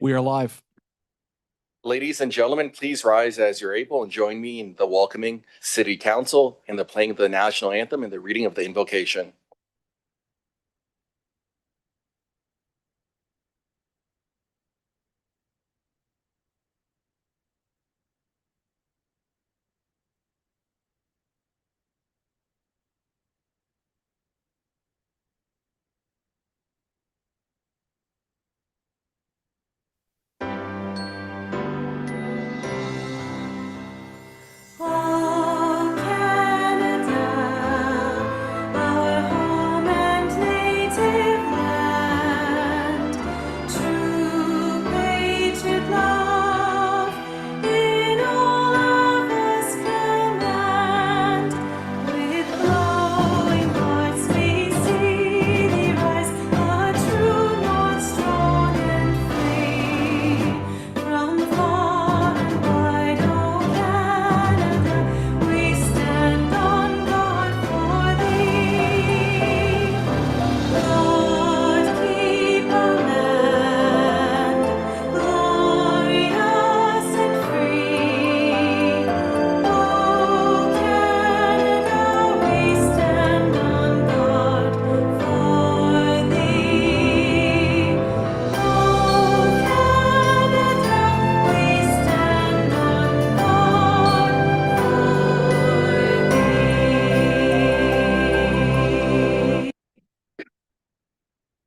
We are live. Ladies and gentlemen, please rise as you're able and join me in the welcoming City Council and the playing of the national anthem and the reading of the invocation.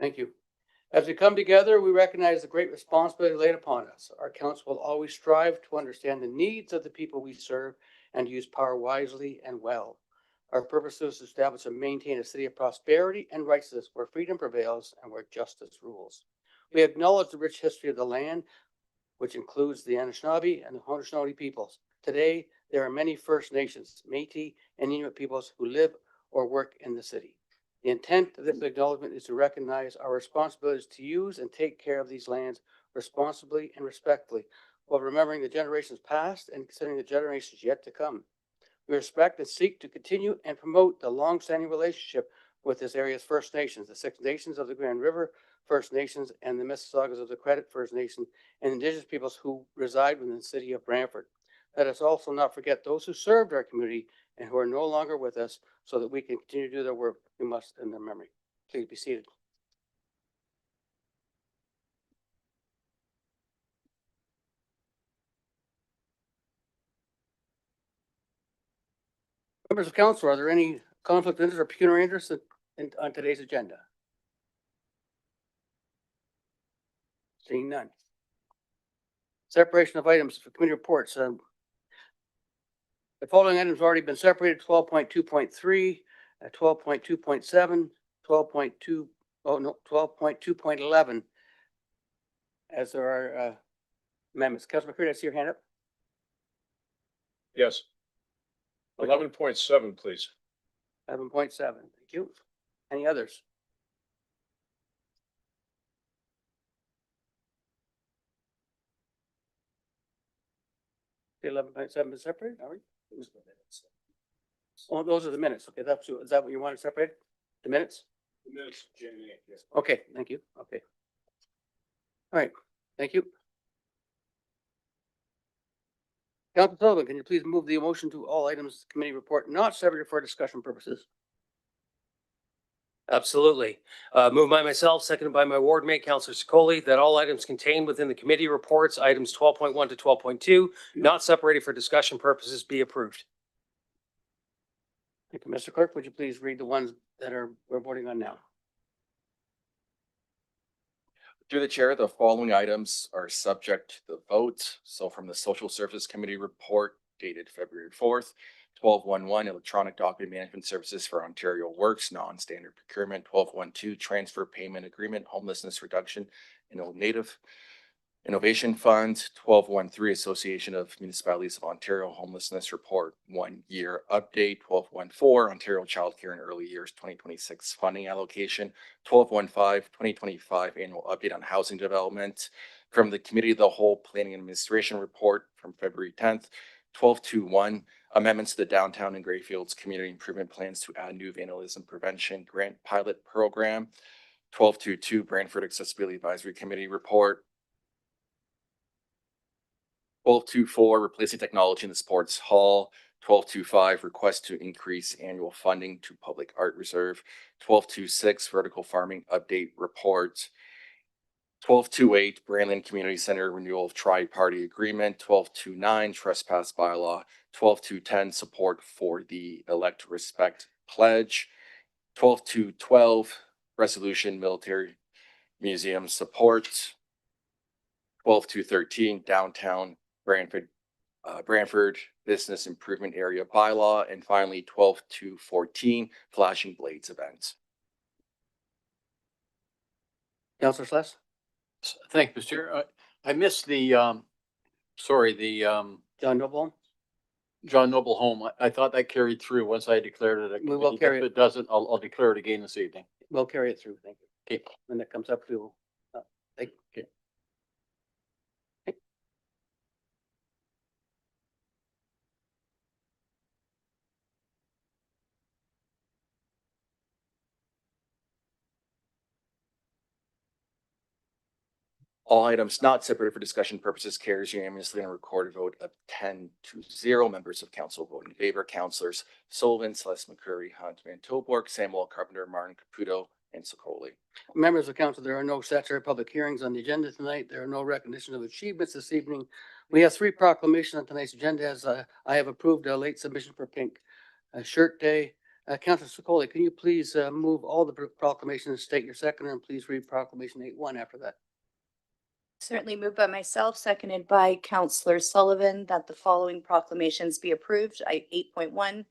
Thank you. As we come together, we recognize the great responsibility laid upon us. Our council will always strive to understand the needs of the people we serve and use power wisely and well. Our purpose is to establish and maintain a city of prosperity and righteousness where freedom prevails and where justice rules. We acknowledge the rich history of the land, which includes the Anishinaabe and the Haudenosaunee peoples. Today, there are many First Nations, Métis, and Inuit peoples who live or work in the city. The intent of this acknowledgement is to recognize our responsibilities to use and take care of these lands responsibly and respectfully, while remembering the generations past and considering the generations yet to come. We respect and seek to continue and promote the long-standing relationship with this area's First Nations, the Six Nations of the Grand River First Nations, and the Mississaugas of the Credit First Nation, and Indigenous peoples who reside within the city of Brantford. Let us also not forget those who served our community and who are no longer with us, so that we can continue to do their work. We must in their memory. Please be seated. Members of council, are there any conflict of interest or pecuniary interest on today's agenda? Seeing none. Separation of items for committee reports. The following items have already been separated: 12.2.3, 12.2.7, 12.2.11. As there are amendments. Councilor McCready, I see your hand up. Yes. 11.7, please. 11.7. Thank you. Any others? The 11.7 is separated, are we? Oh, those are the minutes. Okay, is that what you want to separate? The minutes? The minutes, January 8th, yes. Okay, thank you. Okay. All right, thank you. Councilor Sullivan, can you please move the motion to all items committee report not separated for discussion purposes? Absolutely. Moved by myself, seconded by my ward mate, Councillor Sicoli, that all items contained within the committee reports, items 12.1 to 12.2, not separated for discussion purposes, be approved. Thank you, Mr. Clerk. Would you please read the ones that we're voting on now? Through the chair, the following items are subject to the vote. So from the Social Services Committee report dated February 4th, 12.1.1 electronic document management services for Ontario Works, non-standard procurement. 12.1.2 transfer payment agreement, homelessness reduction in Old Native Innovation Fund. 12.1.3 Association of Municipalities of Ontario Homelessness Report 1 year update. 12.1.4 Ontario Child Care in Early Years 2026 funding allocation. 12.1.5 2025 annual update on housing development. From the Committee of the Whole Planning and Administration report from February 10th. 12.2.1 amendments to the Downtown and Greyfields Community Improvement Plans to add new vandalism prevention grant pilot program. 12.2.2 Brantford Accessibility Advisory Committee report. 1224, replacing technology in the sports hall. 1225, request to increase annual funding to public art reserve. 1226, vertical farming update report. 1228, Brandland Community Center renewal of tri-party agreement. 1229, trespass bylaw. 12210, support for the elect respect pledge. 12212, resolution military museum support. 12213, downtown Brantford Business Improvement Area bylaw, and finally 12214, flashing blades event. Councillor Sless? Thank you, Mr. Chair. I missed the, John Noble? John Noble home. I thought that carried through once I declared it. We will carry If it. it doesn't, I'll declare it again this evening. We'll carry it through. Thank you. Okay. When that comes up, we will. Thank you. Okay. All items not separated for discussion purposes carries unanimously on a recorded vote of 10-0. Members of council vote in favor. Councillors Sullivan, Celeste McCurry, Hunt, Van Tilburg, Samuel Carpenter, Martin Caputo, and Sokoli. Members of council, there are no statutory public hearings on the agenda tonight. There are no recognition of achievements this evening. We have 3 proclamations on tonight's agenda as I have approved a late submission for Pink Shirt Day. Councillor Sokoli, can you please move all the proclamations and state your seconder, and please read proclamation 8-1 after that. Certainly moved by myself, seconded by Councillor Sullivan, that the following proclamations be approved. 8.1,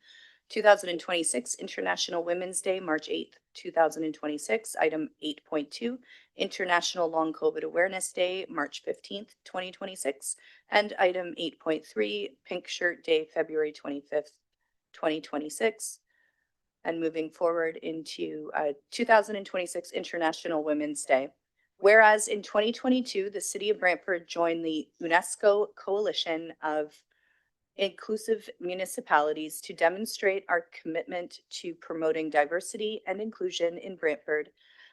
2026 International Women's Day, March 8th, 2026. Item 8.2, International Long COVID Awareness Day, March 15th, 2026. And item 8.3, Pink Shirt Day, February 25th, 2026. And moving forward into 2026 International Women's Day. Whereas in 2022, the city of Brantford joined the UNESCO Coalition of Inclusive Municipalities to demonstrate our commitment to promoting diversity and inclusion in Brantford.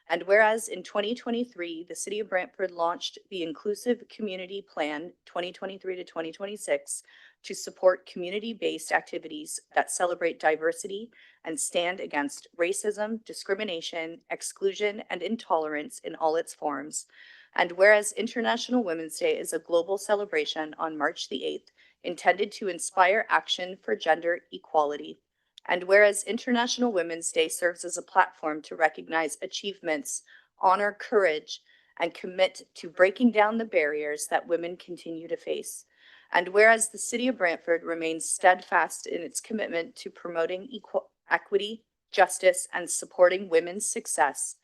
And whereas in 2023, the city of Brantford launched the Inclusive Community Plan 2023 to 2026 to support community-based activities that celebrate diversity and stand against racism, discrimination, exclusion, and intolerance in all its forms. And whereas International Women's Day is a global celebration on March the 8th, intended to inspire action for gender equality. And whereas International Women's Day serves as a platform to recognize achievements, honor courage, and commit to breaking down the barriers that women continue to face. And whereas the city of Brantford remains steadfast in its commitment to promoting equity, justice, and supporting women's success.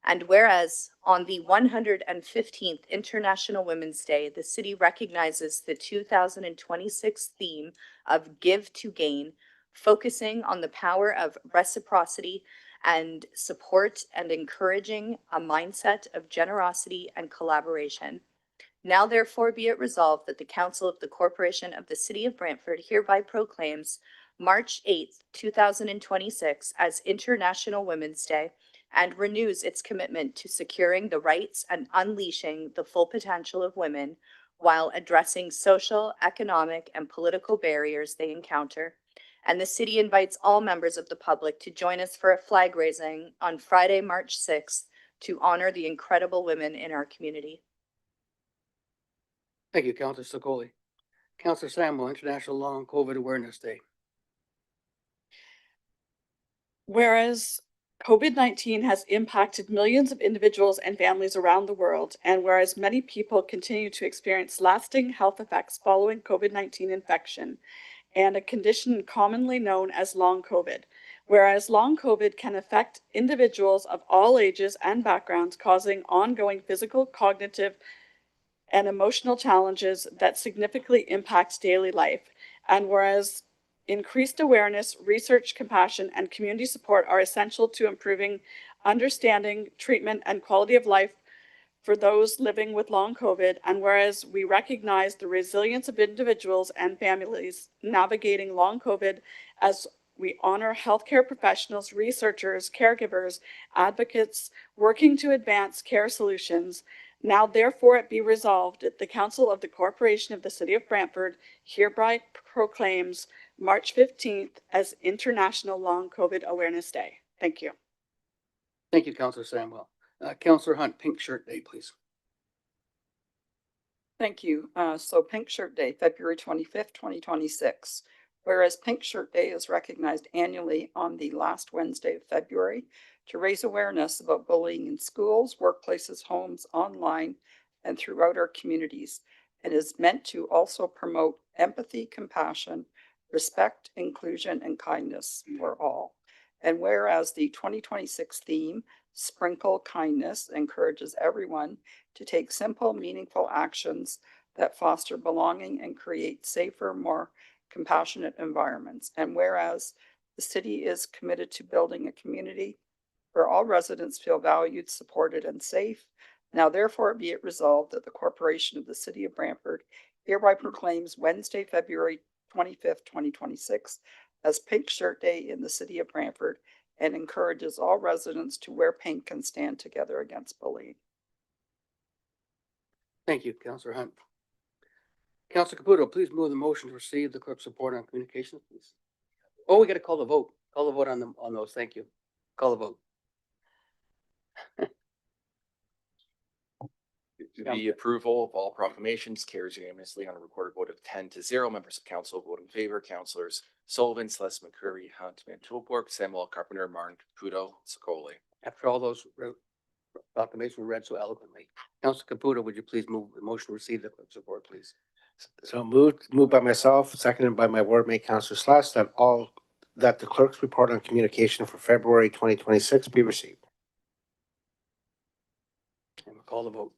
And whereas on the 115th International Women's Day, the city recognizes the 2026 theme of Give to Gain, focusing on the power of reciprocity and support and encouraging a mindset of generosity and collaboration. Now therefore be it resolved that the Council of the Corporation of the City of Brantford hereby proclaims March 8th, 2026 as International Women's Day and renews its commitment to securing the rights and unleashing the full potential of women while addressing social, economic, and political barriers they encounter. And the city invites all members of the public to join us for a flag raising on Friday, March 6th to honor the incredible women in our community. Thank you, Councillor Sokoli. Councillor Samuel, International Long COVID Awareness Day. Whereas COVID-19 has impacted millions of individuals and families around the world, and whereas many people continue to experience lasting health effects following COVID-19 infection and a condition commonly known as long COVID, whereas long COVID can affect individuals of all ages and backgrounds, causing ongoing physical, cognitive, and emotional challenges that significantly impact daily life, and whereas increased awareness, research, compassion, and community support are essential to improving understanding, treatment, and quality of life for those living with long COVID, and whereas we recognize the resilience of individuals and families navigating long COVID as we honor healthcare professionals, researchers, caregivers, advocates working to advance care solutions, Now therefore it be resolved that the Council of the Corporation of the City of Brantford hereby proclaims March 15th as International Long COVID Awareness Day. Thank you. Thank you, Councillor Samwell. Councillor Hunt, Pink Shirt Day, please. Thank you. So Pink Shirt Day, February 25th, 2026. Whereas Pink Shirt Day is recognized annually on the last Wednesday of February to raise awareness about bullying in schools, workplaces, homes, online, and throughout our communities, and is meant to also promote empathy, compassion, respect, inclusion, and kindness for all. And whereas the 2026 theme, Sprinkle Kindness, encourages everyone to take simple, meaningful actions that foster belonging and create safer, more compassionate environments. And whereas the city is committed to building a community where all residents feel valued, supported, and safe, now therefore be it resolved that the Corporation of the City of Brantford hereby proclaims Wednesday, February 25th, 2026 as Pink Shirt Day in the City of Brantford and encourages all residents to wear pink and stand together against bullying. Thank you, Councillor Hunt. Councillor Caputo, please move the motion to receive the clerk's report on communications, please. Oh, we got to call the vote. Call the vote on those. Thank you. Call the vote. The approval of all proclamations carries unanimously on a recorded vote of 10-0. Members of council vote in favor. Councillors Sullivan, Celeste, McCurry, Hunt, Van Tilburg, Samuel, Carpenter, Martin, Caputo, Sicoli. After all those proclamations were read so eloquently. Councillor Caputo, would you please move the motion to receive the clerk's report, please? So moved by myself, seconded by my ward mate, Councillor Sluss, that the clerk's report on communication for February 2026 be received. And we'll call the vote.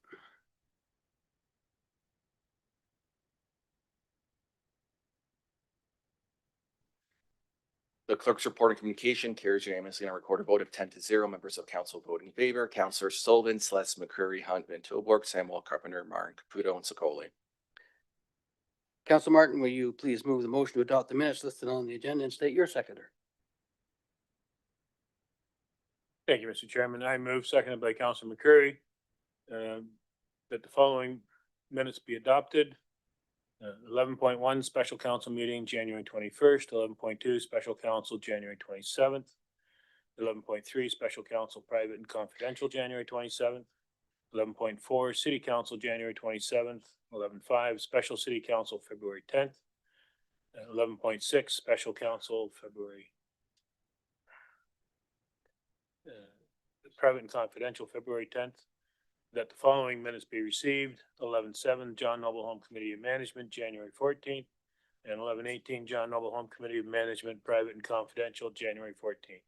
The clerk's report on communication carries unanimously on a recorded vote of 10-0. Members of council vote in favor. Councillors Sullivan, Celeste, McCurry, Hunt, Van Tilburg, Samuel, Carpenter, Martin, Caputo, and Sicoli. Councillor Martin, will you please move the motion to adopt the minutes listed on the agenda and state your seconder? Thank you, Mr. Chairman. I move, seconded by Councilor McCurry, that the following minutes be adopted. 11.1 special council meeting, January 21st, 11.2 special council, January 27th, 11.3 special council private and confidential, January 27th, 11.4 city council, January 27th, 11.5 special city council, February 10th, 11.6 special council, February private and confidential, February 10th. That the following minutes be received: 11.7 John Noble Home Committee of Management, January 14th, and 11.18 John Noble Home Committee of Management, Private and Confidential, January 14th.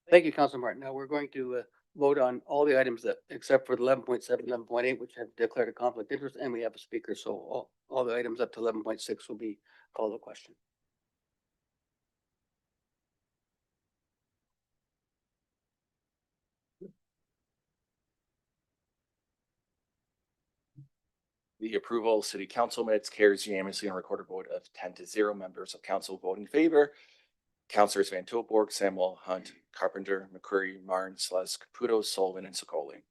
Thank you, Councillor Martin. Now we're going to vote on all the items that, except for 11.7, 11.8, which have declared a conflict of interest, and we have a speaker. So all the items up to 11.6 will be called a question. The approval of city council minutes carries unanimously on a recorded vote of 10-0. Members of council vote in favor. Councillors Van Tilburg, Samuel, Hunt, Carpenter, McCurry, Martin, Celeste, Caputo, Sullivan, and Sicoli.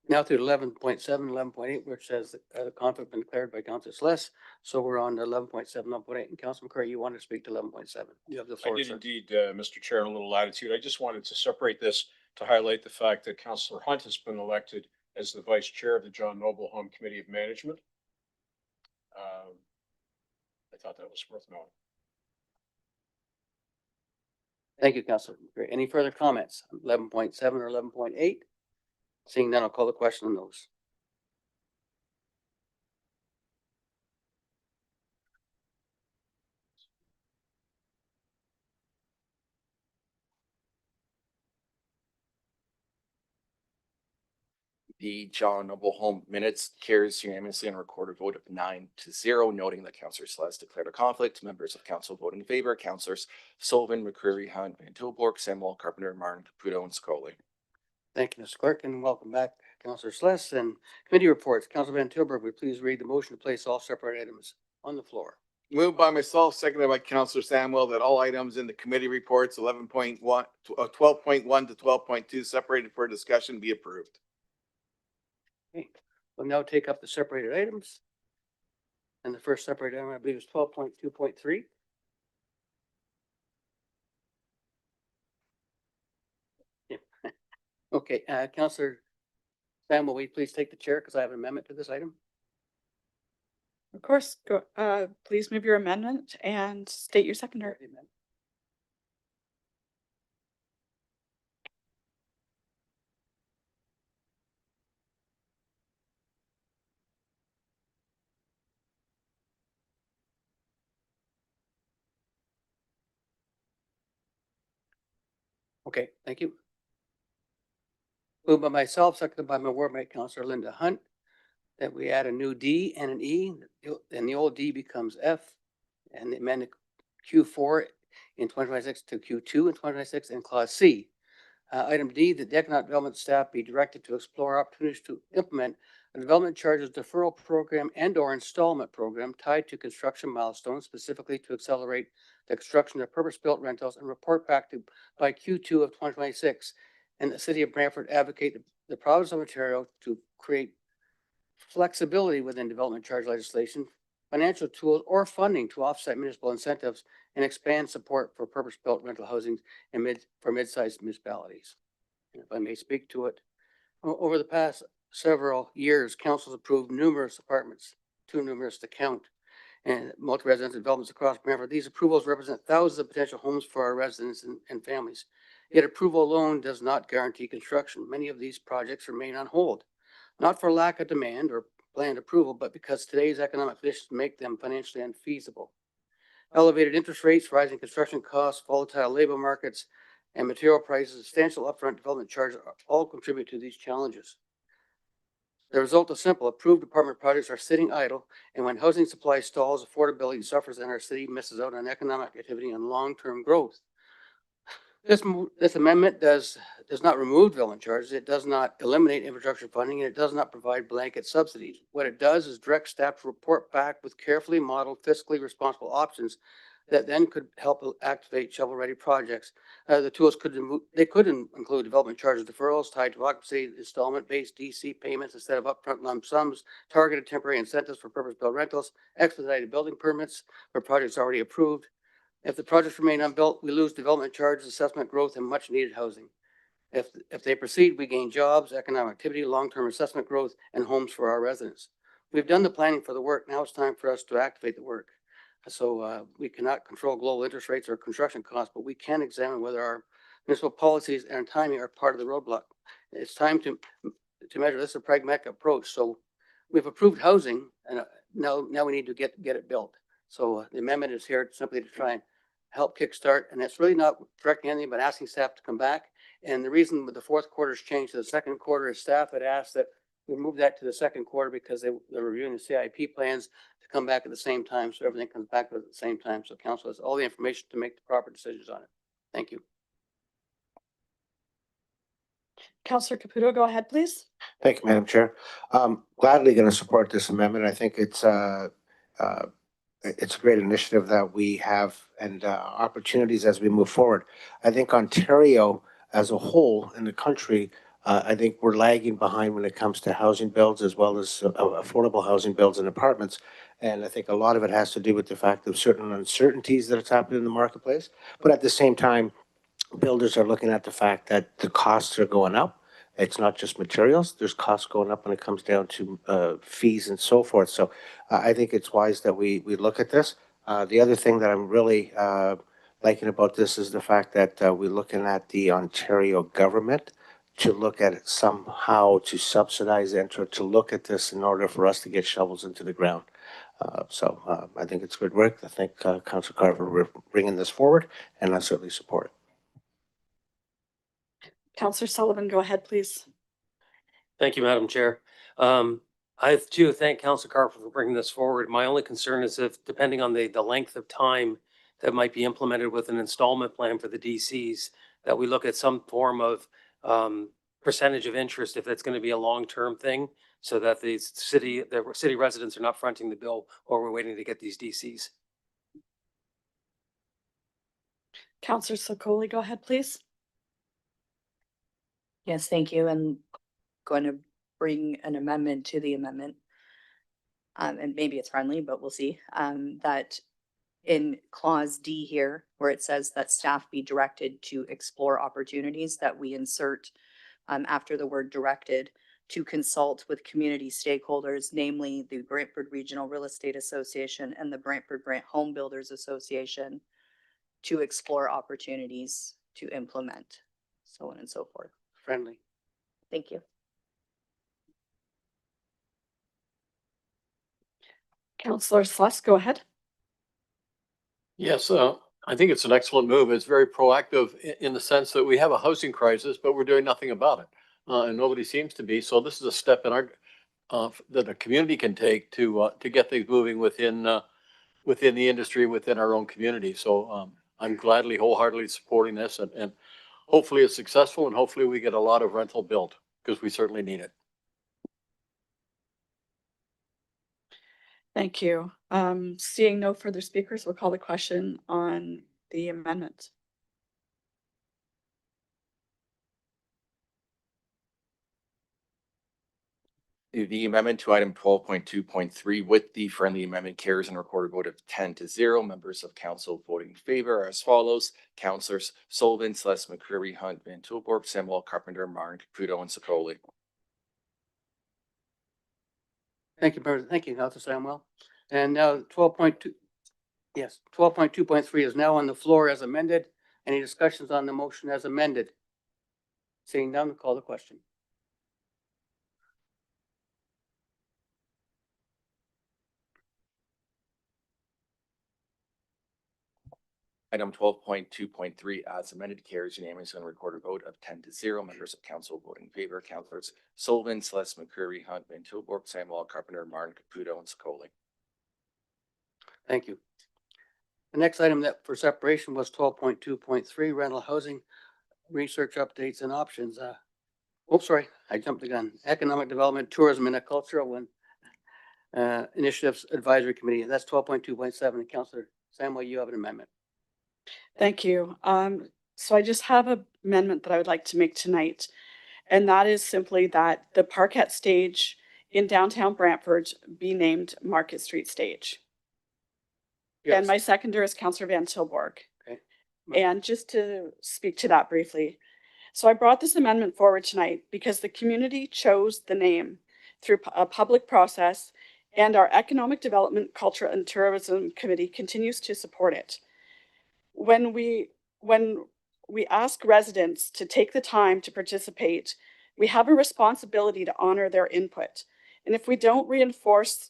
Now to 11.7, 11.8, which says a conflict been declared by Councillor Celeste. So we're on 11.7, 11.8. And Councillor McCurry, you want to speak to 11.7. You have the I floor, did sir. indeed, Mr. Chair, in a little latitude. I just wanted to separate this to highlight the fact that Councillor Hunt has been elected as the vice chair of the John Noble Home Committee of Management. I thought that was worth noting. Thank you, Councillor. Any further comments? 11.7 or 11.8? Seeing none, I'll call the question on those. The John Noble Home minutes carries unanimously on a recorded vote of 9-0, noting that Councillor Celeste declared a conflict. Members of council vote in favor. Councillors Sullivan, McCurry, Hunt, Van Tilburg, Samuel, Carpenter, Martin, Caputo, and Sicoli. Thank you, Mr. Clerk, and welcome back, Councillor Celeste. And committee reports. Councillor Van Tilburg, would you please read the motion to place all separate items on the floor? Moved by myself, seconded by Counselor Samuel, that all items in the committee reports 11.1, 12.1 to 12.2 separated for discussion be approved. Okay, we'll now take up the separated items. And the first separated item, I believe, is 12.2.3. Yeah. Okay, Counselor Samuel, will you please take the chair because I have an amendment to this item? Of course, go, please move your amendment and state your seconder. Okay, thank you. Moved by myself, seconded by my ward mate, Counselor Linda Hunt, that we add a new D and an E, and the old D becomes F, and the amended Q4 in 2026 to Q2 in 2026, and clause C. Item D, that the economic development staff be directed to explore opportunities to implement a development charges deferral program and or installment program tied to construction milestones, specifically to accelerate the construction of purpose-built rentals, and report back to by Q2 of 2026. And the city of Brantford advocate the province of Ontario to create flexibility within development charge legislation, financial tools or funding to offset municipal incentives, and expand support for purpose-built rental housing and for mid-sized municipalities. And if I may speak to it, over the past several years, councils approved numerous apartments, too numerous to count, and multi-residential developments across Brantford. These approvals represent thousands of potential homes for our residents and families. Yet approval alone does not guarantee construction. Many of these projects remain on hold, not for lack of demand or planned approval, but because today's economic conditions make them financially unfeasible. Elevated interest rates, rising construction costs, volatile labor markets, and material prices, substantial upfront development charges all contribute to these challenges. The result is simple. Approved apartment projects are sitting idle, and when housing supply stalls, affordability suffers, and our city misses out on economic activity and long-term growth. This amendment does not remove development charges. It does not eliminate infrastructure funding, and it does not provide blanket subsidies. What it does is direct staff to report back with carefully modeled, fiscally responsible options that then could help activate shovel-ready projects. The tools could include development charges deferrals tied to occupancy, installment-based DC payments instead of upfront lump sums, targeted temporary incentives for purpose-built rentals, expedited building permits for projects already approved. If the projects remain unbuilt, we lose development charges, assessment growth, and much needed housing. If they proceed, we gain jobs, economic activity, long-term assessment growth, and homes for our residents. We've done the planning for the work. Now it's time for us to activate the work. So we cannot control global interest rates or construction costs, but we can examine whether our municipal policies and timing are part of the roadblock. It's time to measure this a pragmatic approach. So we've approved housing, and now we need to get it built. So the amendment is here simply to try and help kickstart, and it's really not directing anything but asking staff to come back. And the reason with the fourth quarter's change to the second quarter is staff had asked that we move that to the second quarter because they're reviewing the CIP plans to come back at the same time, so everything comes back at the same time. So council has all the information to make the proper decisions on it. Thank you. Councillor Caputo, go ahead, please. Thank you, Madam Chair. Gladly going to support this amendment. I think it's a great initiative that we have and opportunities as we move forward. I think Ontario as a whole in the country, I think we're lagging behind when it comes to housing builds as well as affordable housing builds and apartments. And I think a lot of it has to do with the fact of certain uncertainties that it's happening in the marketplace. But at the same time, builders are looking at the fact that the costs are going up. It's not just materials. There's costs going up when it comes down to fees and so forth. So I think it's wise that we look at this. The other thing that I'm really liking about this is the fact that we're looking at the Ontario government to look at it somehow to subsidize it or to look at this in order for us to get shovels into the ground. So I think it's good work. I think Councillor Carver, we're bringing this forward, and I certainly support it. Councillor Sullivan, go ahead, please. Thank you, Madam Chair. I too thank Councillor Carver for bringing this forward. My only concern is if, depending on the length of time that might be implemented with an installment plan for the DCs, that we look at some form of percentage of interest if it's going to be a long-term thing, so that the city residents are not fronting the bill while we're waiting to get these DCs. Counselor Sokoli, go ahead, please. Yes, thank you. And going to bring an amendment to the amendment. And maybe it's friendly, but we'll see. That in clause D here, where it says that staff be directed to explore opportunities, that we insert after the word directed to consult with community stakeholders, namely the Brantford Regional Real Estate Association and the Brantford Brant Home Builders Association, to explore opportunities to implement, so on and so forth. Friendly. Thank you. Counselor Sluss, go ahead. Yes, I think it's an excellent move. It's very proactive in the sense that we have a housing crisis, but we're doing nothing about it. And nobody seems to be. So this is a step in our, that the community can take to get things moving within the industry, within our own community. So I'm gladly, wholeheartedly supporting this, and hopefully it's successful, and hopefully we get a lot of rental built, because we certainly need it. Thank you. Seeing no further speakers, we'll call the question on the amendment. The amendment to item 12.2.3 with the friendly amendment carries and recorded vote of 10-0. Members of council voting in favor are as follows: Councilors Sullivan, Celeste, McCreary, Hunt, Van Tilburg, Samuel, Carpenter, Martin, Caputo, and Sokoli. Thank you, President. Thank you, Councilor Samuel. And now 12.2, yes, 12.2.3 is now on the floor as amended. Any discussions on the motion as amended? Seeing none, call the question. Item 12.2.3 as amended carries unanimously and recorded vote of 10-0. Members of council voting in favor: Councilors Sullivan, Celeste, McCreary, Hunt, Van Tilburg, Samuel, Carpenter, Martin, Caputo, and Sokoli. Thank you. The next item that for separation was 12.2.3 rental housing research updates and options. Sorry, I jumped the gun. Economic Development, Tourism, and a Cultural one. Initiatives Advisory Committee. That's 12.2.7. Councilor Samuel, you have an amendment. Thank you. So I just have an amendment that I would like to make tonight, and that is simply that the Parkette Stage in downtown Brantford be named Market Street Stage. Yes. And my seconder is Councillor Van Tilburg. Okay. And just to speak to that briefly. So I brought this amendment forward tonight because the community chose the name through a public process, and our Economic Development, Culture and Tourism Committee continues to support it. When we ask residents to take the time to participate, we have a responsibility to honor their input. And if we reinforce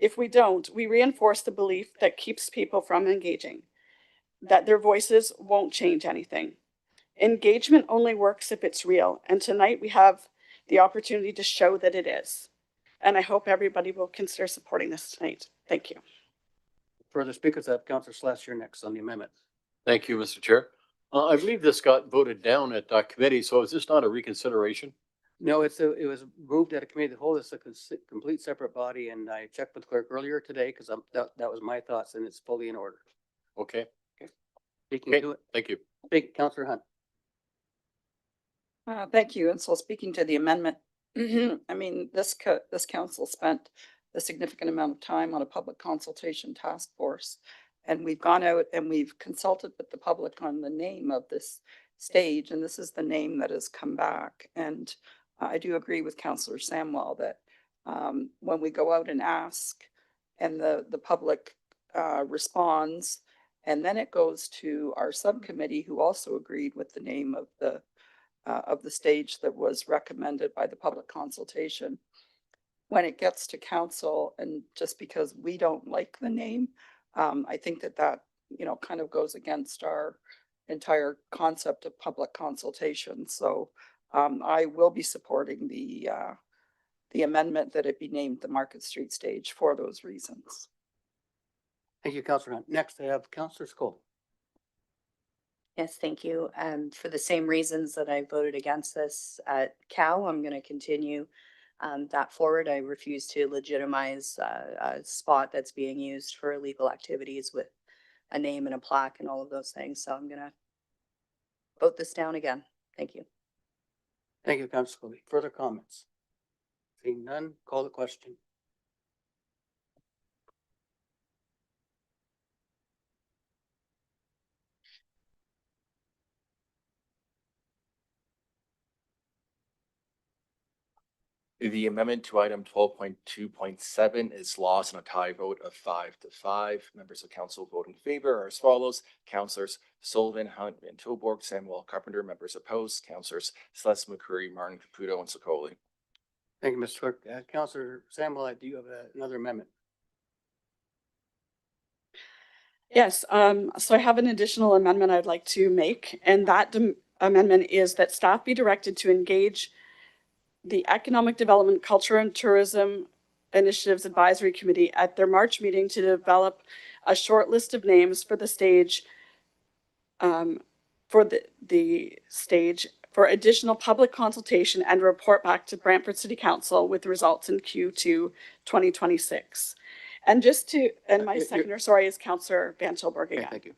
the belief that keeps people from engaging, that their voices won't change anything. Engagement only works if it's real. And tonight we have the opportunity to show that it is. And I hope everybody will consider supporting this tonight. Thank you. Further speakers, I have Councilor Sluss, you're next on the amendment. Thank you, Mr. Chair. I believe this got voted down at committee, so is this not a reconsideration? No, it was moved at a committee of the whole. It's a complete separate body, and I checked with clerk earlier today because that was my thoughts, and it's fully in order. Okay, Speaking okay, to it, thank you. Councilor Hunt. Thank you. And so speaking to the amendment, I mean, this council spent a significant amount of time on a public consultation task force. And we've gone out and we've consulted with the public on the name of this stage. And this is the name that has come back. And I do agree with Councillor Samuel that when we go out and ask and the public responds, and then it goes to our subcommittee, who also agreed with the name of the stage that was recommended by the public consultation. When it gets to council, and just because we don't like the name, I think that kind of goes against our entire concept of public consultation. So I will be supporting the amendment that it be named the Market Street Stage for those reasons. Thank you, Councilor Hunt. Next, I have Councilor Skoll. Yes, thank you. For the same reasons that I voted against this at Cal, I'm going to continue that forward. I refuse to legitimize a spot that's being used for illegal activities with a name and a plaque and all of those things. So I'm gonna vote this down again. Thank you. Thank you, Councilor Colby. Further comments? Seeing none, call the question. The amendment to item 12.2.7 is lost on a tie vote of 5-5. Members of council vote in favor are as follows: Councilors Sullivan, Hunt, Van Tilburg, Samuel, Carpenter. Members opposed: Councilors Celeste, McCurry, Martin, Caputo, and Sokoli. Thank you, Mr. Clerk. Councilor Samuel, do you have another amendment? Yes, so I have an additional amendment I'd like to make, and that amendment is that staff be directed to engage the Economic Development, Culture and Tourism Initiatives Advisory Committee at their March meeting to develop a short list of names for the stage, for the stage for additional public consultation and report back to Brantford City Council with results in Q2 2026. And just to, and my seconder, sorry, is Councillor Van Tilburg again. Okay, thank you.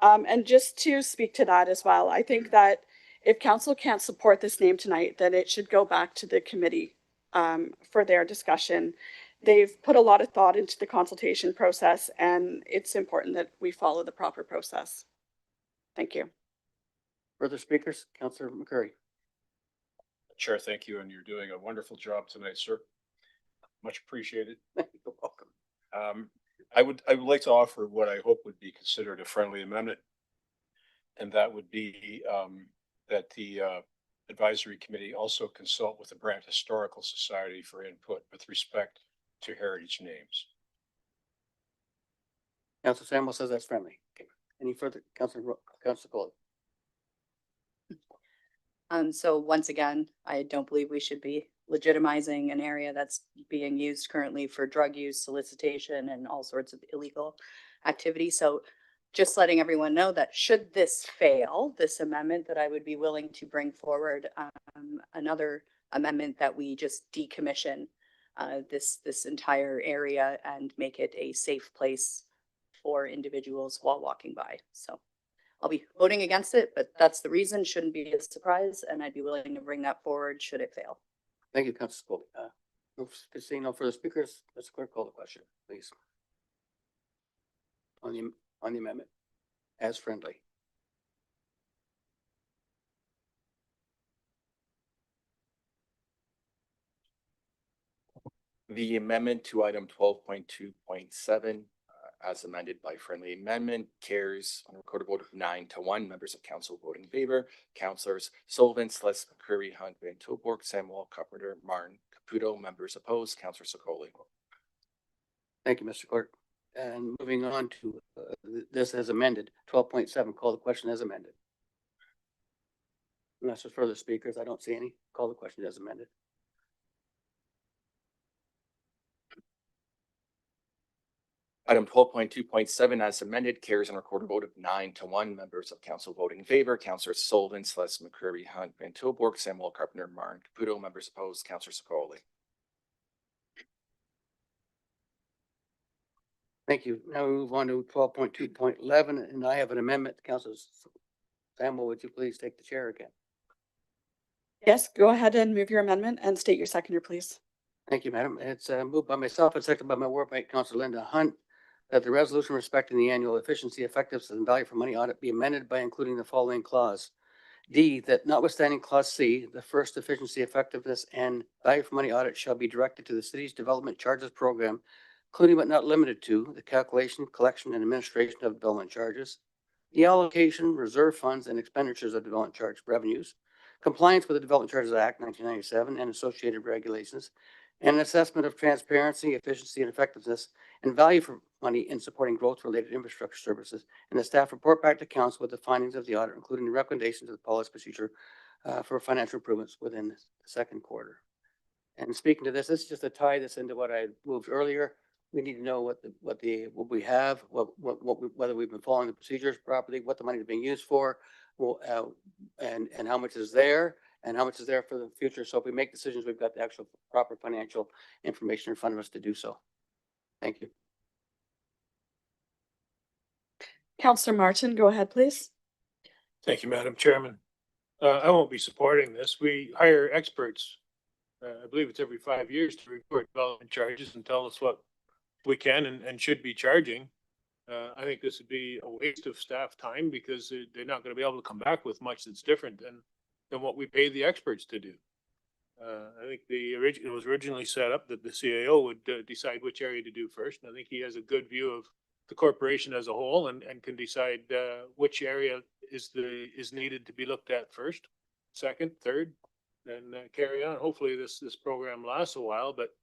And just to speak to that as well, I think that if council can't support this name tonight, then it should go back to the committee for their discussion. They've put a lot of thought into the consultation process, and it's important that we follow the proper process. Thank you. Further speakers? Councillor McCurry. Chair, thank you, and you're doing a wonderful job tonight, sir. Much appreciated. You're welcome. I would like to offer what I hope would be considered a friendly amendment. And that would be that the advisory committee also consult with the Brant Historical Society for input with respect to heritage names. Councilor Samuel says that's friendly. Okay. Any further? Councilor Colby. So once again, I don't believe we should be legitimizing an area that's being used currently for drug use, solicitation, and all sorts of illegal activity. So just letting everyone know that should this fail, this amendment, that I would be willing to bring forward another amendment that we just decommission this entire area and make it a safe place for individuals while walking by. So I'll be voting against it, but that's the reason. Shouldn't be a surprise, and I'd be willing to bring that forward should it fail. Thank you, Councilor Colby. Seeing no further speakers, Mr. Clerk, call the question, please. On the amendment, as friendly. The amendment to item 12.2.7 as amended by friendly amendment carries on a recorded vote of 9-1. Members of council voting in favor: Councilors Sullivan, Celeste, McCurry, Hunt, Van Tilburg, Samuel, Carpenter, Martin, Caputo. Members opposed: Councilor Sokoli. Thank you, Mr. Clerk. And moving on to this as amended, 12.7, call the question as amended. Unless there's further speakers, I don't see any. Call the question as amended. Item 12.2.7 as amended carries on a recorded vote of 9-1. Members of council voting in favor: Councilor Sullivan, Celeste, McCurry, Hunt, Van Tilburg, Samuel, Carpenter, Martin, Caputo. Members opposed: Councilor Sokoli. Thank you. Now we move on to 12.2.11, and I have an amendment. Councilor Samuel, would you please take the chair again? Yes, go ahead and move your amendment and state your seconder, please. Thank you, Madam. It's moved by myself and seconded by my ward mate, Councilor Linda Hunt, that the resolution respecting the annual efficiency, effectiveness, and value for money audit be amended by including the following clause. D, that notwithstanding clause C, the first efficiency, effectiveness, and value for money audit shall be directed to the city's development charges program, including but not limited to the calculation, collection, and administration of development charges, the allocation, reserve funds, and expenditures of development charge revenues, compliance with the Development Charges Act 1997 and associated regulations, and an assessment of transparency, efficiency, and effectiveness and value for money in supporting growth-related infrastructure services. And the staff report back to council with the findings of the audit, including the recommendations of the policy procedure for financial improvements within the second quarter. And speaking to this is just to tie this into what I moved earlier. We need to know what we have, whether we've been following the procedures properly, what the money is being used for, and how much is there, and how much is there for the future. So if we make decisions, we've got the actual proper financial information in front of us to do so. Thank you. Counselor Martin, go ahead, please. Thank you, Madam Chairman. I won't be supporting this. We hire experts. I believe it's every 5 years to report development charges and tell us what we can and should be charging. I think this would be a waste of staff time because they're not going to be able to come back with much that's different than what we pay the experts to do. I think it was originally set up that the CAO would decide which area to do first. And I think he has a good view of the corporation as a whole and can decide which area is needed to be looked at first, second, third, and carry on. Hopefully this program lasts a while, but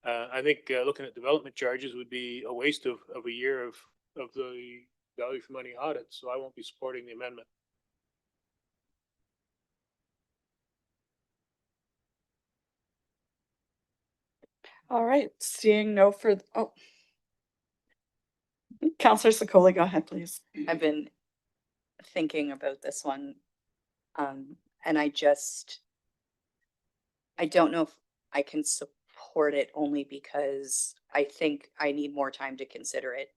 I think looking at development charges would be a waste of a year of the value for money audit. So I won't be supporting the amendment. All right, seeing no further, Counselor Sakoli, go ahead, please. I've been thinking about this one. And I don't know if I can support it only because I think I need more time to consider it.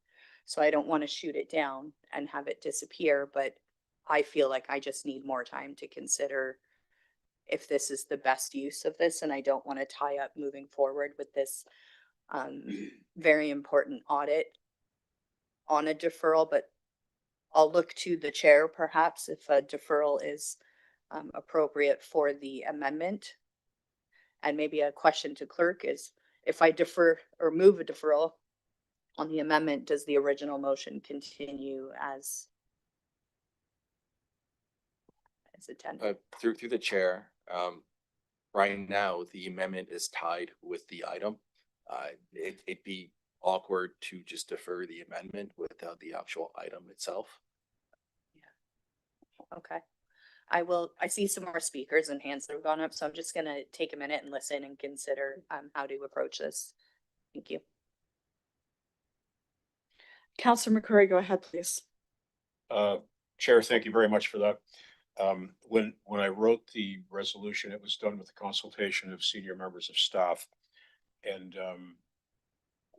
So I don't want to shoot it down and have it disappear, but I feel like I just need more time to consider if this is the best use of this, and I don't want to tie up moving forward with this very important audit on a deferral, but I'll look to the chair perhaps if a deferral is appropriate for the amendment. And maybe a question to clerk is, if I defer or move a deferral on the amendment, does the original motion continue as intended? Through the chair, right now, the amendment is tied with the item. It'd be awkward to just defer the amendment without the actual item itself. Okay. I see some more speakers and hands that have gone up, so I'm just gonna take a minute and listen and consider how to approach this. Thank you. Counselor McCurry, go ahead, please. Chair, thank you very much for that. When I wrote the resolution, it was done with the consultation of senior members of staff. And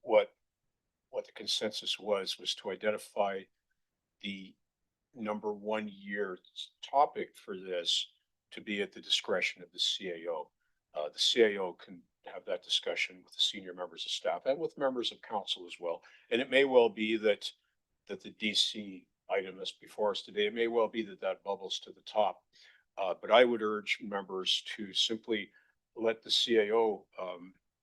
what the consensus was to identify the number 1 year topic for this to be at the discretion of the CAO. The CAO can have that discussion with the senior members of staff and with members of council as well. And it may well be that the DC item that's before us today, it may well be that bubbles to the top. But I would urge members to simply let the CAO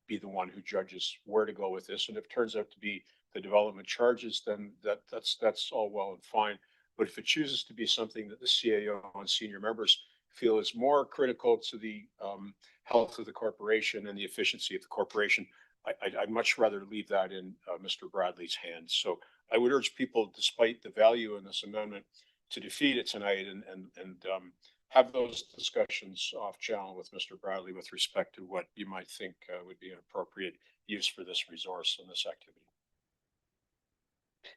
be the one who judges where to go with this. And if it turns out to be the development charges, then that's all well and fine. But if it chooses to be something that the CAO and senior members feel is more critical to the health of the corporation and the efficiency of the corporation, I'd much rather leave that in Mr. Bradley's hands. So I would urge people, despite the value in this amendment, to defeat it tonight and have those discussions off channel with Mr. Bradley with respect to what you might think would be an appropriate use for this resource and this activity.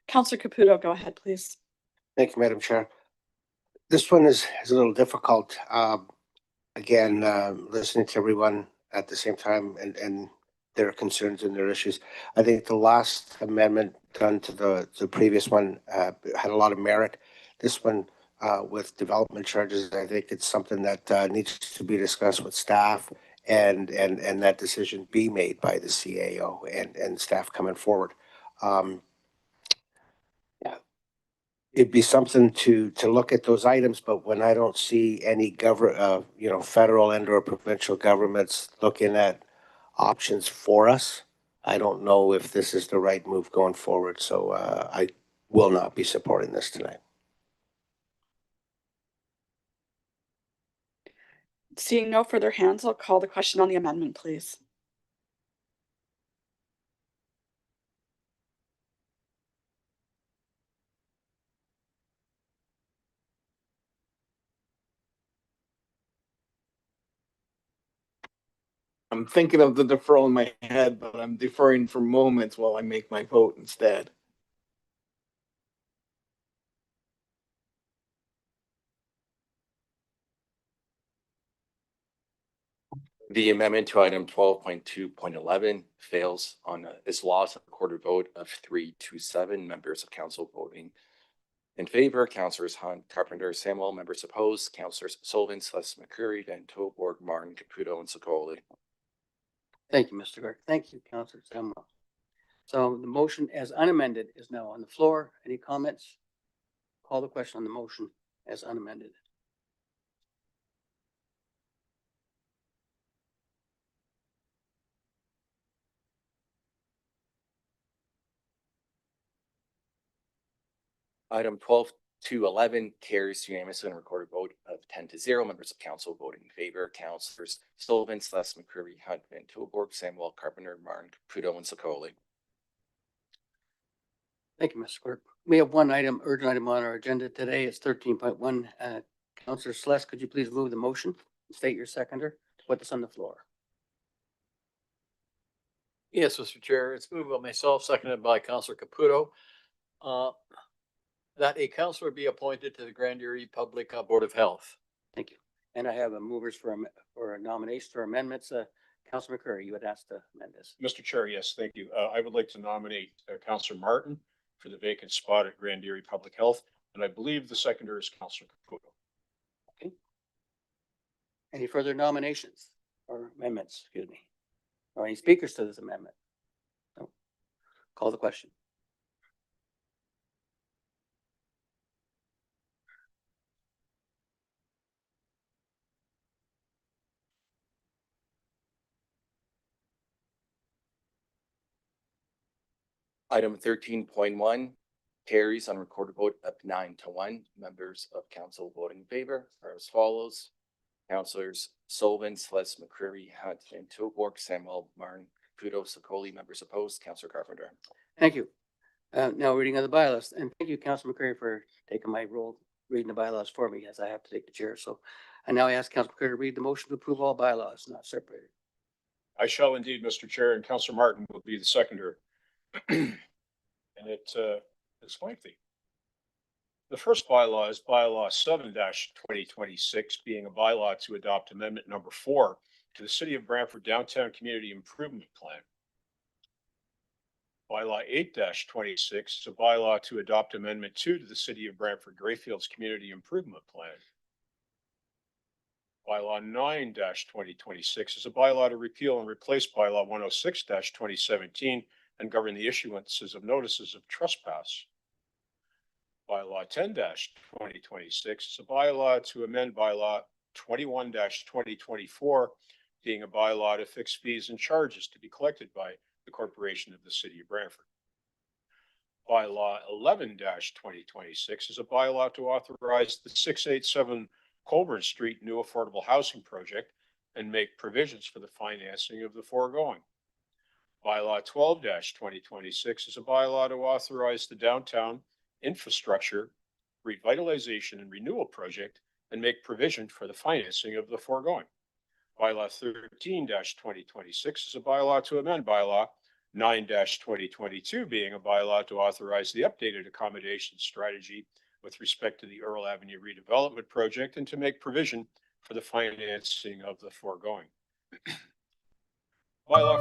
Counselor Caputo, go ahead, please. Thank you, Madam Chair. This one is a little difficult. Again, listening to everyone at the same time and their concerns and their issues. I think the last amendment done to the previous one had a lot of merit. This one with development charges, I think it's something that needs to be discussed with staff and that decision be made by the CAO and staff coming forward. It'd be something to look at those items, but when I don't see any federal and or provincial governments looking at options for us, I don't know if this is the right move going forward. So I will not be supporting this tonight. Seeing no further hands, I'll call the question on the amendment, please. I'm thinking of the deferral in my head, but I'm deferring for moments while I make my vote instead. The amendment to item 12.2.11 fails on is lost on a quarter vote of 3 to 7 members of council voting In favor, Councillors Hunt, Carpenter, Samuel, members opposed, Councillors Sullivan, Celeste McCurry, Van Tilburg, Martin, Caputo, and Sokoli. Thank you, Mr. Clerk. Thank you, Councillor Samuel. So the motion as unamended is now on the floor. Any comments? Call the question on the motion as unamended. Item 12-11 carries unanimously and recorded vote of 10-0. Members of council voting in favor, Councillors Sullivan, Celeste McCurry, Hunt, Van Tilburg, Samuel, Carpenter, Martin, Caputo, and Sokoli. Thank you, Mr. Clerk. We have one item, urgent item on our agenda today. It's 13.1. Councillor Celeste, could you please move the motion? State your seconder. Put this on the floor. Yes, Mr. Chair, it's moved by myself, seconded by Councillor Caputo. That a counselor be appointed to the Grand Erie Public Board of Health. Thank you. And I have a movers for a nomination or amendments. Councillor McCurry, you had asked to amend this. Mr. Chair, yes, thank you. I would like to nominate Councillor Martin for the vacant spot at Grand Erie Public Health, and I believe the seconder is Councillor Caputo. Okay. Any further nominations or amendments, excuse me, or any speakers to this amendment? No. Call the question. Item 13.1 carries on recorded vote of 9-1. Members of council voting in favor are as follows. Councillors Sullivan, Celeste McCreary, Hunt, Van Tilburg, Samuel, Martin, Caputo, Sokoli. Members opposed, Councillor Carpenter. Thank you. Now reading of the bylaws, and thank you, Councillor McCurry, for taking my role reading the bylaws for me, as I have to take the chair. So I now ask Councillor McCurry to read the motion to approve all bylaws, not separated. I shall indeed, Mr. Chair, and Councillor Martin will be the seconder. And it's lengthy. The first bylaw is bylaw 7-2026, being a bylaw to adopt amendment number 4 to the City of Brantford Downtown Community Improvement Plan. Bylaw 8-26 is a bylaw to adopt amendment 2 to the City of Brantford Greyfields Community Improvement Plan. Bylaw 9-2026 is a bylaw to repeal and replace bylaw 106-2017 and govern the issuances of notices of trespass. Bylaw 10-2026 is a bylaw to amend bylaw 21-2024, being a bylaw to fix fees and charges to be collected by the corporation of the City of Brantford. Bylaw 11-2026 is a bylaw to authorize the 687 Colburn Street new affordable housing project and make provisions for the financing of the foregoing. Bylaw 12-2026 is a bylaw to authorize the downtown infrastructure revitalization and renewal project and make provision for the financing of the foregoing. Bylaw 13-2026 is a bylaw to amend bylaw 9-2022, being a bylaw to authorize the updated accommodation strategy with respect to the Earl Avenue redevelopment project and to make provision for the financing of the foregoing. Bylaw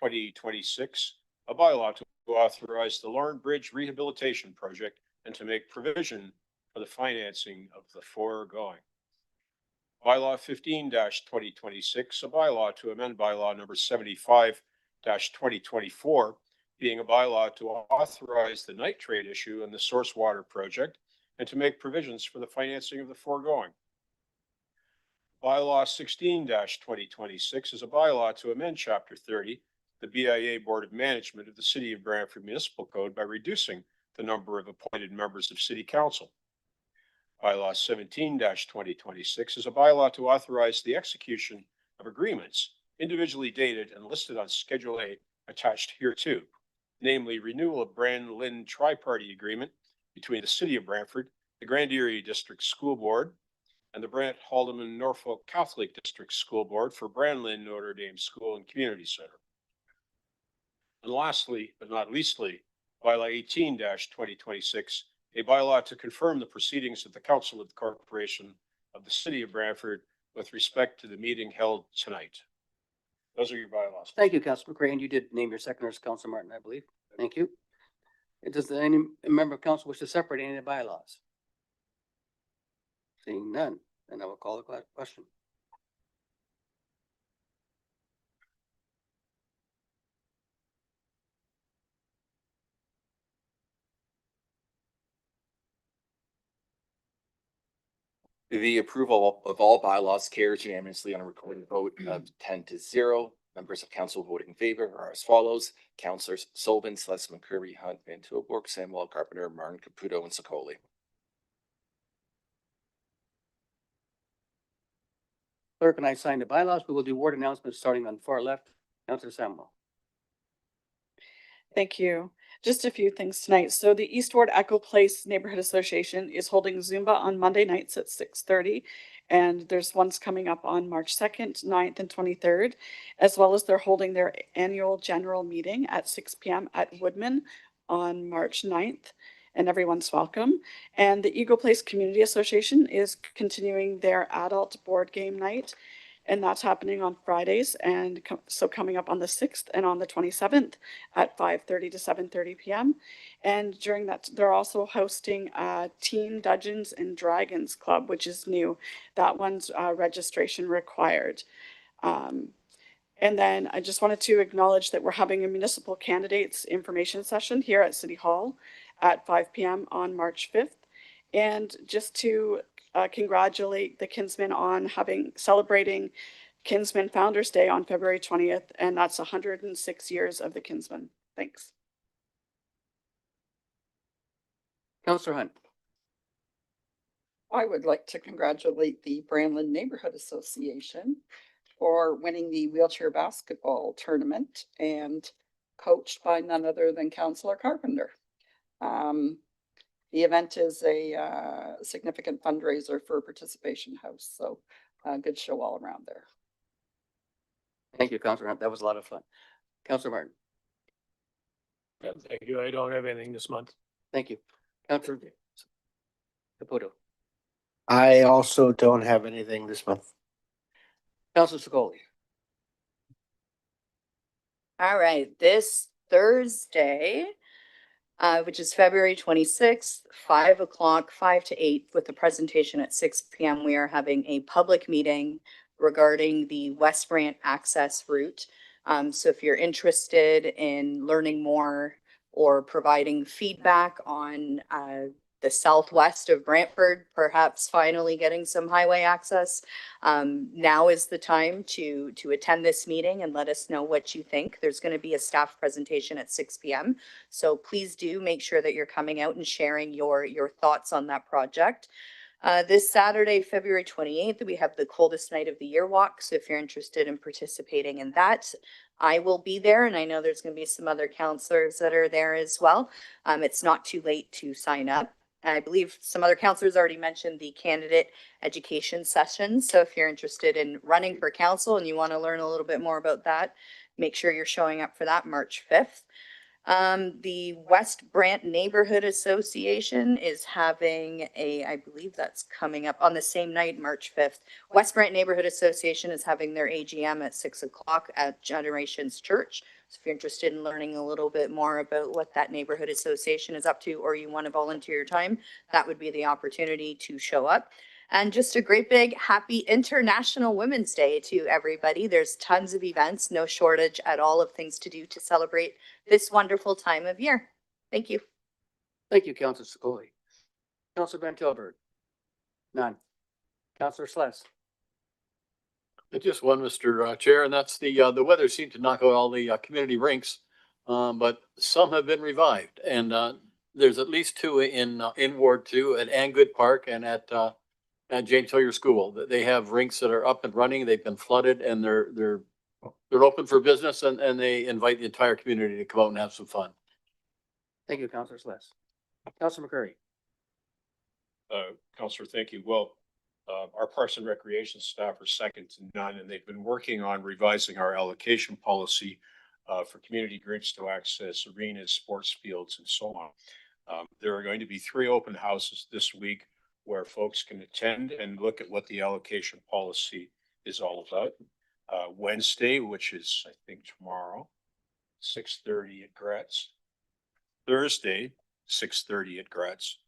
14-2026, a bylaw to authorize the Lorne Bridge rehabilitation project and to make provision for the financing of the foregoing. Bylaw 15-2026, a bylaw to amend bylaw number 75-2024, being a bylaw to authorize the nitrate issue and the source water project and to make provisions for the financing of the foregoing. Bylaw 16-2026 is a bylaw to amend Chapter 30, the BIA Board of Management of the City of Brantford Municipal Code by reducing the number of appointed members of City Council. Bylaw 17-2026 is a bylaw to authorize the execution of agreements individually dated and listed on Schedule A attached hereto, namely renewal of Brand Lynn Tri-Party Agreement between the City of Brantford, the Grand Erie District School Board, and the Brant Haldeman Norfolk Catholic District School Board for Brand Lynn Notre Dame School and Community Center. And lastly, but not leastly, bylaw 18-2026, a bylaw to confirm the proceedings of the Council of the Corporation of the City of Brantford with respect to the meeting held tonight. Those are your bylaws. Thank you, Councilor McCray, and you did name your seconder as Councilor Martin, I believe. Thank you. Does any member of council wish to separate any of the bylaws? Seeing none, then I will call the question. The approval of all bylaws carries unanimously on a recorded vote of 10-0. Members of council voting in favor are as follows: Councilors Sullivan, Celeste McCurry, Hunt, Van Tilburg, Samuel Carpenter, Martin Caputo, and Sokoli. Clerk and I sign the bylaws. We will do ward announcements starting on the far left. Councillor Samuel. Thank you. Just a few things tonight. So the East Ward Echo Place Neighborhood Association is holding Zumba on Monday nights at 6:30. And there's ones coming up on March 2nd, 9th, and 23rd, as well as they're holding their annual general meeting at 6 p.m. at Woodman on March 9th. And everyone's welcome. And the Eagle Place Community Association is continuing their adult board game night. And that's happening on Fridays, and so coming up on the 6th and on the 27th at 5:30 to 7:30 p.m. And during that, they're also hosting Teen Dungeons and Dragons Club, which is new. That one's registration required. And then I just wanted to acknowledge that we're having a municipal candidates information session here at City Hall at 5 p.m. on March 5th. And just to congratulate the Kinsmen on celebrating Kinsmen Founders Day on February 20th, and that's 106 years of the Kinsmen. Thanks. Councillor Hunt. I would like to congratulate the Brandland Neighborhood Association for winning the wheelchair basketball tournament and coached by none other than Councillor Carpenter. The event is a significant fundraiser for Participation House, so good show all around there. Thank you, Councillor Hunt. That was a lot of fun. Councillor Martin. Thank you. I don't have anything this month. Thank you. Councillor Caputo. I also don't have anything this month. Councillor Sokoli. All right, this Thursday, which is February 26th, 5 o'clock, 5 to 8, with the presentation at 6 p.m. We are having a public meeting regarding the West Brant access route. So if you're interested in learning more or providing feedback on the southwest of Brantford, perhaps finally getting some highway access, now is the time to attend this meeting and let us know what you think. There's going to be a staff presentation at 6 p.m. So please do make sure that you're coming out and sharing your thoughts on that project. This Saturday, February 28th, we have the coldest night of the year walk. So if you're interested in participating in that, I will be there. And I know there's going to be some other counselors that are there as well. It's not too late to sign up. I believe some other counselors already mentioned the candidate education sessions. So if you're interested in running for council and you want to learn a little bit more about that, make sure you're showing up for that March 5th. The West Brant Neighborhood Association is having I believe that's coming up on the same night, March 5th. West Brant Neighborhood Association is having their AGM at 6 o'clock at Generations Church. So if you're interested in learning a little bit more about what that neighborhood association is up to, or you want to volunteer your time, that would be the opportunity to show up. And just a great big happy International Women's Day to everybody. There's tons of events, no shortage at all of things to do to celebrate this wonderful time of year. Thank you. Thank you, Councillor Sokoli. Councillor Van Tilburg. None. Councillor Sless. Just one, Mr. Chair, and that's the weather seemed to knock out all the community rinks, but some have been revived, and there's at least two in Ward 2 at Angood Park and at James Hillier School. They have rinks that are up and running. They've been flooded, and they're open for business, and they invite the entire community to come out and have some fun. Thank you, Councillor Sless. Councillor McCurry. Counselor, thank you. Well, our Parks and Recreation staff are second to none, and they've been working on revising our allocation policy for community groups to access arenas, sports fields, and so on. There are going to be 3 open houses this week where folks can attend and look at what the allocation policy is all about. Wednesday, which is, I think, tomorrow, 6:30 at Gretz. Thursday, 6:30 at Gretz,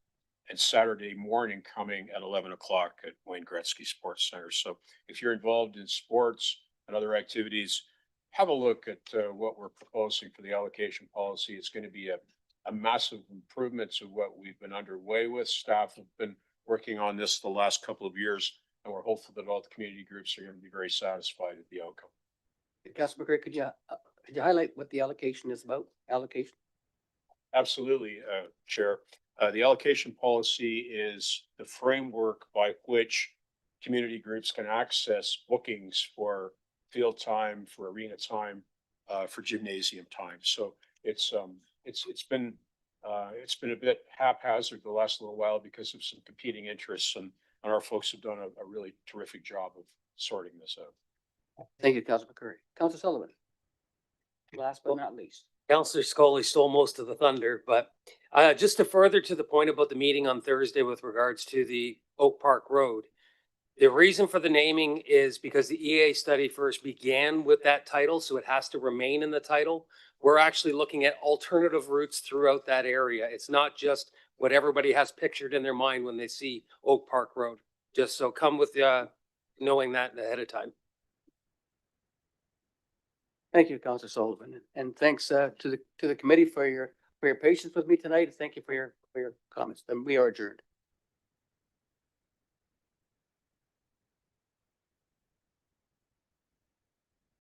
and Saturday morning coming at 11 o'clock at Wayne Gretzky Sports Center. So if you're involved in sports and other activities, have a look at what we're proposing for the allocation policy. It's going to be a massive improvement to what we've been underway with. Staff have been working on this the last couple of years, and we're hopeful that all the community groups are going to be very satisfied with the outcome. Councilor McCray, could you highlight what the allocation is about? Allocation? Absolutely, Chair. The allocation policy is the framework by which community groups can access bookings for field time, for arena time, for gymnasium time. So it's been a bit haphazard the last little while because of some competing interests, and our folks have done a really terrific job of sorting this out. Thank you, Councilor McCurry. Councilor Sullivan. Last but not least. Counselor Scully stole most of the thunder, but just to further to the point about the meeting on Thursday with regards to the Oak Park Road. The reason for the naming is because the EA study first began with that title, so it has to remain in the title. We're actually looking at alternative routes throughout that area. It's not just what everybody has pictured in their mind when they see Oak Park Road. Just so come with knowing that ahead of time. Thank you, Councilor Sullivan, and thanks to the committee for your patience with me tonight. Thank you for your comments. Then we are adjourned.